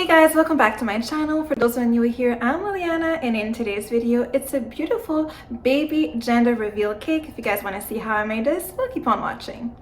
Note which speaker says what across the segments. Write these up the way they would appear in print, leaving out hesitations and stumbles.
Speaker 1: Hey guys, welcome back to my channel. For those of you new here, I'm Liliana, and in today's video, it's a beautiful baby gender reveal cake. If you guys want to see how I made this, we'll keep on watching.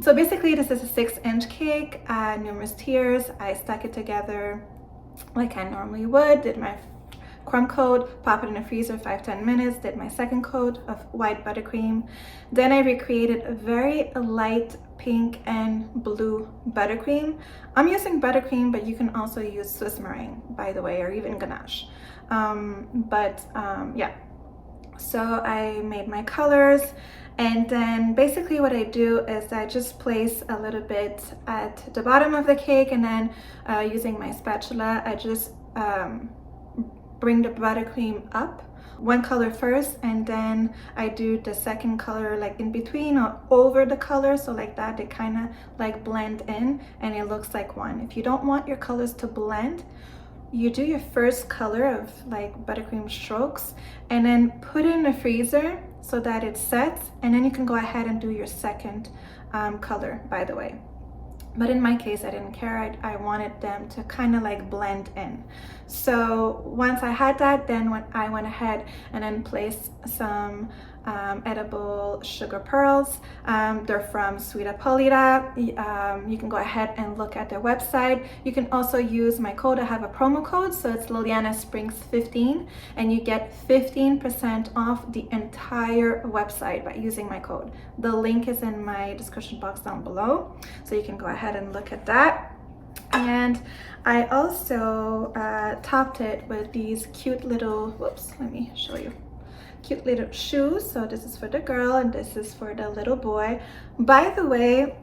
Speaker 1: So basically this is a 6-inch cake, numerous tiers. I stuck it together like I normally would, did my crumb coat, pop it in the freezer 5-10 minutes, did my second coat of white buttercream. Then I recreated a very light pink and blue buttercream. I'm using buttercream, but you can also use Swiss meringue, by the way, or even ganache. Yeah, so I made my colors, and then basically what I do is I just place a little bit at the bottom of the cake, and then using my spatula, I just bring the buttercream up one color first, and then I do the second color like in between or over the color, so like that they kind of like blend in and it looks like one. If you don't want your colors to blend, you do your first color of like buttercream strokes and then put it in the freezer so that it sets, and then you can go ahead and do your second color, by the way. But in my case, I didn't care. I wanted them to kind of like blend in. So once I had that, then when I went ahead and then placed some edible sugar pearls. They're from Sweet Apolita. You can go ahead and look at their website. You can also use my code. I have a promo code, so it's Liliana Springs 15, and you get 15% off the entire website by using my code. The link is in my description box down below, so you can go ahead and look at that. And I also topped it with these cute little, whoops, let me show you. Cute little shoes. So this is for the girl and this is for the little boy. By the way,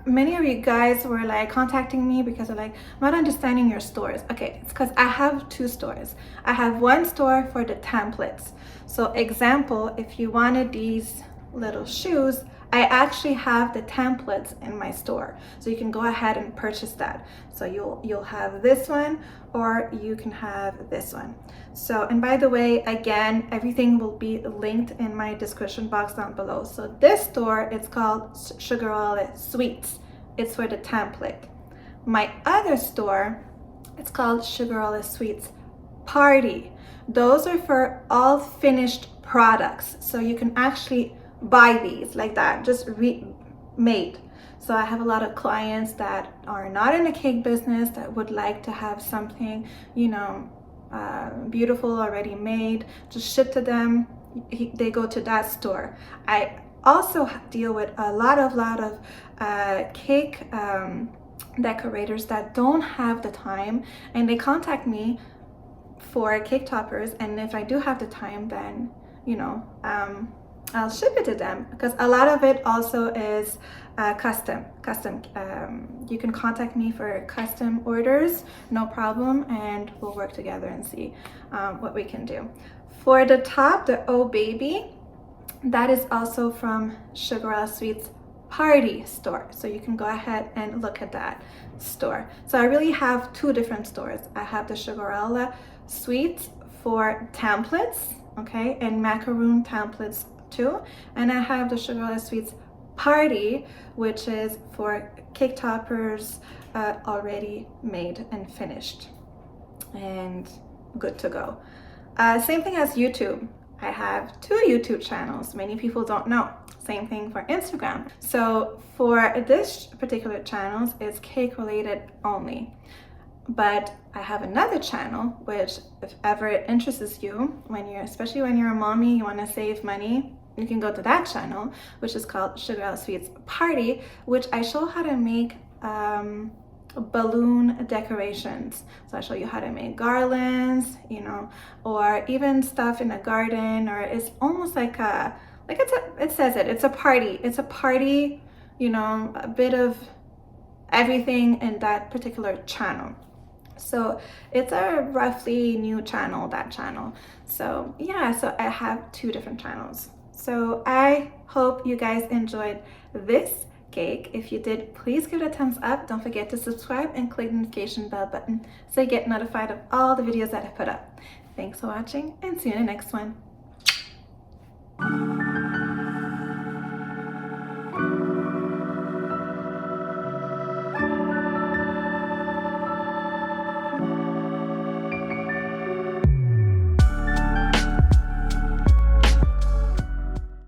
Speaker 1: many of you guys were like contacting me because they're like, I'm not understanding your stores. Okay, it's because I have two stores. I have one store for the templates. So example, if you wanted these little shoes, I actually have the templates in my store, so you can go ahead and purchase that. So you'll have this one, or you can have this one. So, and by the way, again, everything will be linked in my description box down below. So this store, it's called Sugarella Sweets. It's for the template. My other store, it's called Sugarella Sweets Party. Those are for all finished products. So you can actually buy these like that, just made. So I have a lot of clients that are not in the cake business that would like to have something, you know, beautiful already made, just ship to them. They go to that store. I also deal with a lot of cake decorators that don't have the time, and they contact me for cake toppers, and if I do have the time, then you know, I'll ship it to them, because a lot of it also is custom. You can contact me for custom orders, no problem, and we'll work together and see what we can do. For the top, the Oh Baby, that is also from Sugarella Sweets Party store, so you can go ahead and look at that store. So I really have two different stores. I have the Sugarella Sweets for templates, okay, and macaroon templates too, and I have the Sugarella Sweets Party, which is for cake toppers already made and finished and good to go. Same thing as YouTube. I have two YouTube channels. Many people don't know. Same thing for Instagram. So for this particular channel, it's cake related only. But I have another channel, which if ever it interests you, especially when you're a mommy, you want to save money, you can go to that channel, which is called Sugarella Sweets Party, which I show how to make balloon decorations. So I show you how to make garlands, you know, or even stuff in a garden, or it's almost like it's a party. It's a party, you know, a bit of everything in that particular channel. So it's a roughly new channel, that channel. So yeah, so I have two different channels. So I hope you guys enjoyed this cake. If you did, please give it a thumbs up. Don't forget to subscribe and click the notification bell button so you get notified of all the videos that I put up. Thanks for watching, and see you in the next one.